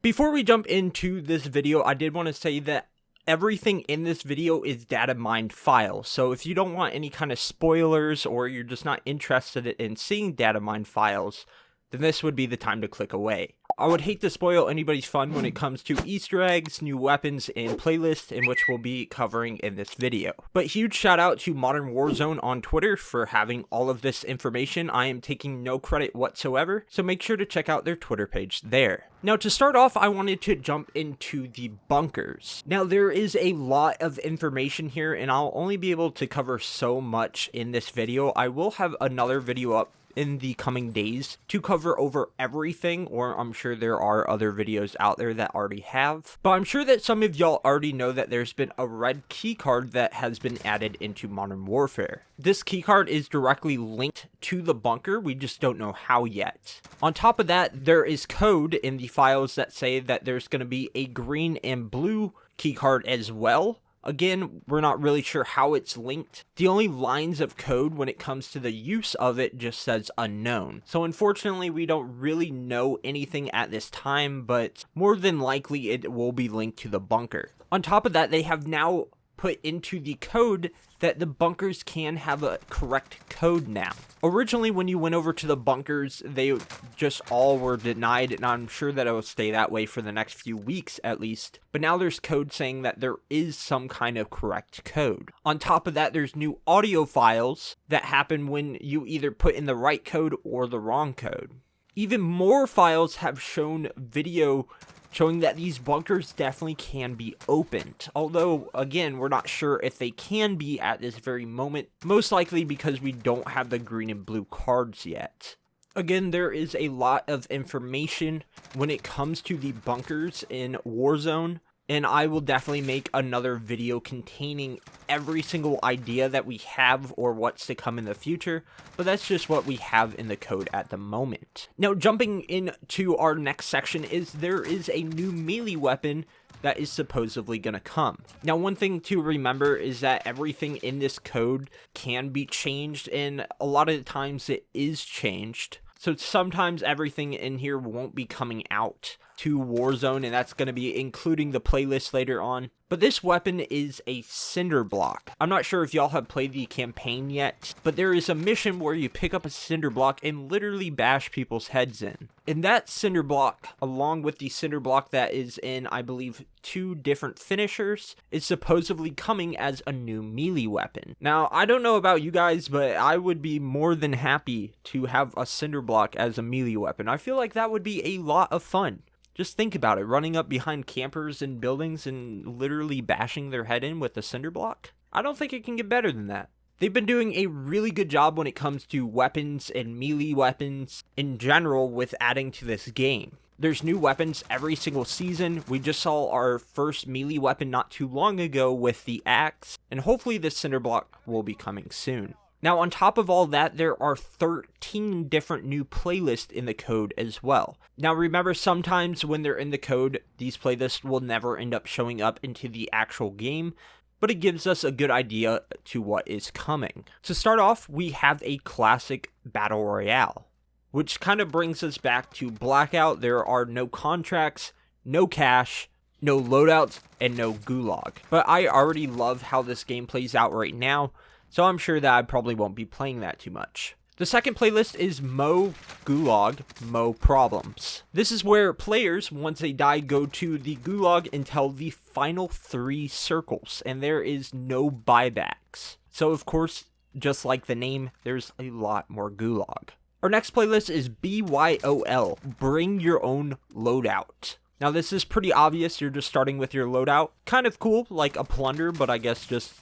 Before we jump into this video, I did want to say that everything in this video is data mined files. So if you don't want any kind of spoilers or you're just not interested in seeing data mined files, then this would be the time to click away. I would hate to spoil anybody's fun when it comes to Easter eggs, new weapons, and playlists, in which we'll be covering in this video. But huge shout out to Modern Warzone on Twitter for having all of this information. I am taking no credit whatsoever, so make sure to check out their Twitter page there. Now to start off, I wanted to jump into the bunkers. Now there is a lot of information here, and I'll only be able to cover so much in this video. I will have another video up in the coming days to cover over everything, or I'm sure there are other videos out there that already have. But I'm sure that some of y'all already know that there's been a red keycard that has been added into Modern Warfare. This keycard is directly linked to the bunker, we just don't know how yet. On top of that, there is code in the files that say that there's going to be a green and blue keycard as well. Again, we're not really sure how it's linked. The only lines of code when it comes to the use of it just says unknown. So unfortunately, we don't really know anything at this time, but more than likely it will be linked to the bunker. On top of that, they have now put into the code that the bunkers can have a correct code now. Originally, when you went over to the bunkers, they just all were denied, and I'm sure that it will stay that way for the next few weeks at least. But now there's code saying that there is some kind of correct code. On top of that, there's new audio files that happen when you either put in the right code or the wrong code. Even more files have shown video showing that these bunkers definitely can be opened. Although, again, we're not sure if they can be at this very moment, most likely because we don't have the green and blue cards yet. Again, there is a lot of information when it comes to the bunkers in Warzone, and I will definitely make another video containing every single idea that we have or what's to come in the future, but that's just what we have in the code at the moment. Now, jumping into our next section is there is a new melee weapon that is supposedly going to come. Now, one thing to remember is that everything in this code can be changed, and a lot of the times it is changed. So sometimes everything in here won't be coming out to Warzone, and that's going to be including the playlist later on. But this weapon is a cinder block. I'm not sure if y'all have played the campaign yet, but there is a mission where you pick up a cinder block and literally bash people's heads in. And that cinder block, along with the cinder block that is in, I believe, 2 different finishers, is supposedly coming as a new melee weapon. Now, I don't know about you guys, but I would be more than happy to have a cinder block as a melee weapon. I feel like that would be a lot of fun. Just think about it, running up behind campers in buildings and literally bashing their head in with a cinder block. I don't think it can get better than that. They've been doing a really good job when it comes to weapons and melee weapons in general with adding to this game. There's new weapons every single season. We just saw our first melee weapon not too long ago with the axe, and hopefully this cinder block will be coming soon. Now, on top of all that, there are 13 different new playlists in the code as well. Now, remember, sometimes when they're in the code, these playlists will never end up showing up into the actual game, but it gives us a good idea to what is coming. To start off, we have a classic battle royale, which kind of brings us back to Blackout. There are no contracts, no cash, no loadouts, and no gulag. But I already love how this game plays out right now, so I'm sure that I probably won't be playing that too much. The second playlist is Mo Gulag, Mo Problems. This is where players, once they die, go to the gulag until the final 3 circles, and there is no buybacks. So of course, just like the name, there's a lot more gulag. Our next playlist is BYOL, Bring Your Own Loadout. Now this is pretty obvious, you're just starting with your loadout. Kind of cool, like a plunder, but I guess just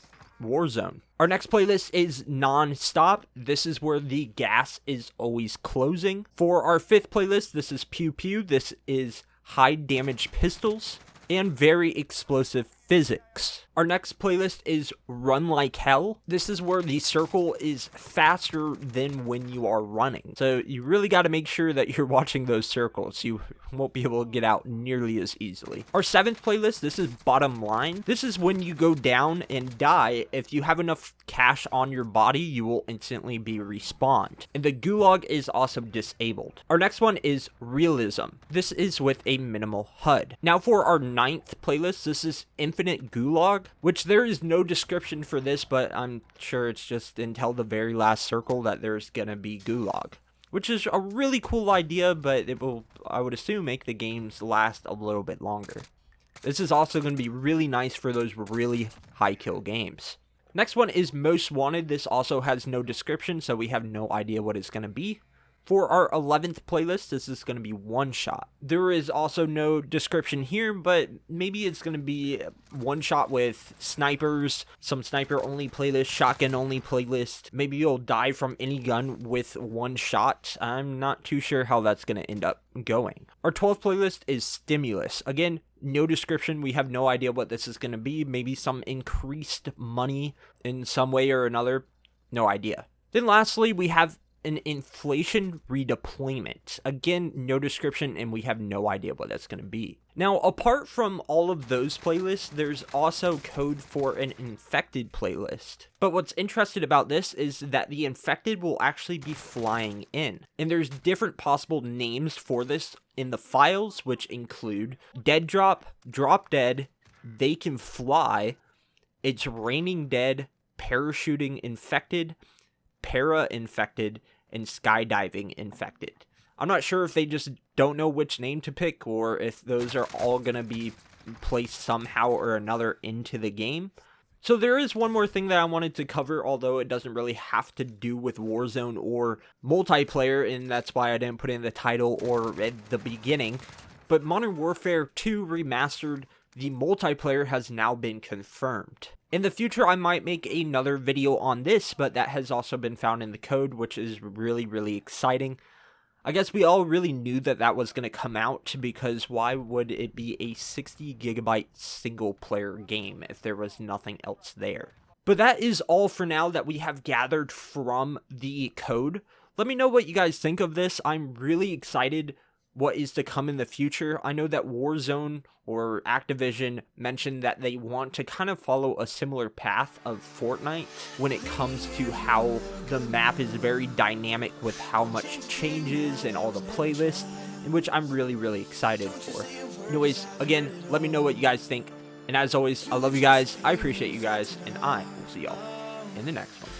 Warzone. Our next playlist is Non-Stop. This is where the gas is always closing. For our 5th playlist, this is Pew Pew. This is High Damage Pistols and Very Explosive physics. Our next playlist is Run Like Hell. This is where the circle is faster than when you are running. So you really got to make sure that you're watching those circles. You won't be able to get out nearly as easily. Our 7th playlist, this is Bottom Line. This is when you go down and die. If you have enough cash on your body, you will instantly be respawned. And the gulag is also disabled. Our next one is Realism. This is with a minimal HUD. Now for our 9th playlist, this is Infinite Gulag, which there is no description for this, but I'm sure it's just until the very last circle that there's gonna be gulag, which is a really cool idea, but it will, I would assume, make the games last a little bit longer. This is also going to be really nice for those really high kill games. Next one is Most Wanted. This also has no description, so we have no idea what it's going to be. For our 11th playlist, this is going to be One Shot. There is also no description here, but maybe it's going to be one shot with snipers, some sniper only playlist, shotgun only playlist. Maybe you'll die from any gun with one shot. I'm not too sure how that's going to end up going. Our 12th playlist is Stimulus. Again, no description. We have no idea what this is going to be. Maybe some increased money in some way or another. No idea. Then lastly, we have an inflation redeployment. Again, no description, and we have no idea what that's going to be. Now, apart from all of those playlists, there's also code for an infected playlist. But what's interesting about this is that the infected will actually be flying in. And there's different possible names for this in the files, which include Dead Drop, Drop Dead, They Can Fly, It's Raining Dead, Parachuting Infected, Para-Infected, and Skydiving Infected. I'm not sure if they just don't know which name to pick, or if those are all going to be placed somehow or another into the game. So there is one more thing that I wanted to cover, although it doesn't really have to do with Warzone or multiplayer, and that's why I didn't put it in the title or at the beginning. But Modern Warfare 2 Remastered, the multiplayer has now been confirmed. In the future, I might make another video on this, but that has also been found in the code, which is really, really exciting. I guess we all really knew that that was going to come out, because why would it be a 60 gigabyte single player game if there was nothing else there? But that is all for now that we have gathered from the code. Let me know what you guys think of this. I'm really excited what is to come in the future. I know that Warzone or Activision mentioned that they want to kind of follow a similar path of Fortnite when it comes to how the map is very dynamic with how much changes and all the playlists, in which I'm really, really excited for. Anyways, again, let me know what you guys think. And as always, I love you guys, I appreciate you guys, and I will see y'all in the next one.